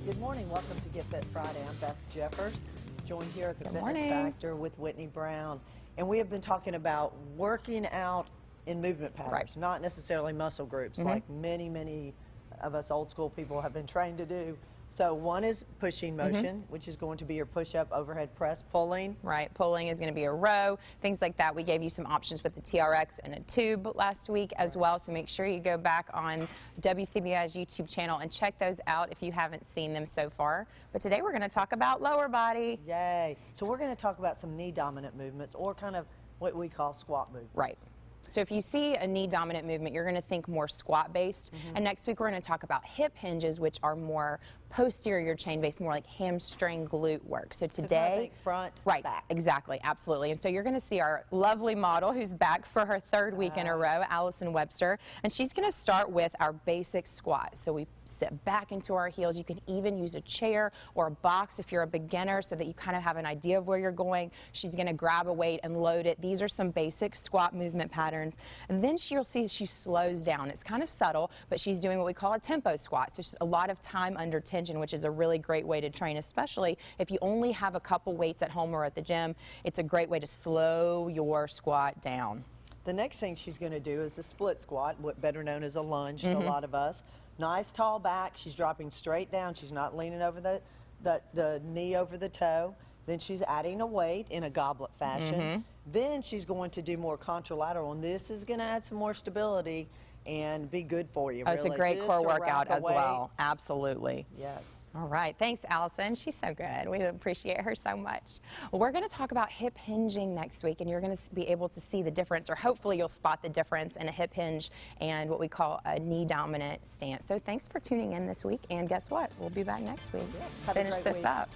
Good morning. Welcome to Get Fit Friday. I'm Beth Jeffers, joined here at the Fitness morning. Factor with Whitney Brown. And we have been talking about working out in movement patterns, Right. not necessarily muscle groups like many of us old school people have been trained to do. So one is pushing motion, which is going to be your push-up, overhead press, pulling. Right, pulling is going to be a row, things like that. We gave you some options with the TRX and a tube last week as well, so make sure you go back on WCBI's YouTube channel and check those out if you haven't seen them so far. But today we're going to talk about lower body. Yay. So we're going to talk about some knee dominant movements, or kind of what we call squat movements. Right. So if you see a knee dominant movement, you're going to think more squat based. And next week we're going to talk about hip hinges, which are more posterior chain based, more like hamstring glute work. So So today, kind of think front, right, back. exactly, absolutely. And so you're going to see our lovely model who's back for her third week in a row, Allison Webster, and she's going to start with our basic squat. So we sit back into our heels. You can even use a chair or a box if you're a beginner so that you kind of have an idea of where you're going. She's going to grab a weight and load it. These are some basic squat movement patterns. And then you'll see she slows down. It's kind of subtle, but she's doing what we call a tempo squat. So it's a lot of time under tension, which is a really great way to train, especially if you only have a couple weights at home or at the gym. It's a great way to slow your squat down. The next thing she's going to do is a split squat, what better known as a lunge to a lot of us. Nice tall back. She's dropping straight down. She's not leaning over the knee over the toe. Then she's adding a weight in a goblet fashion. Then she's going to do more contralateral, and this is going to add some more stability and be good for you. Oh, it's a really. great Just core to rack workout as away. well. Absolutely. Yes. All right. Thanks, Allison. She's so good. We appreciate her so much. Well, we're going to talk about hip hinging next week, and you're going to be able to see the difference, or hopefully you'll spot the difference in a hip hinge and what we call a knee dominant stance. So thanks for tuning in this week, and guess what? We'll be back next week. Have a Finish great this week. up.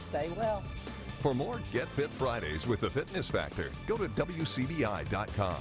Stay well. For more Get Fit Fridays with the Fitness Factor, go to WCBI.com.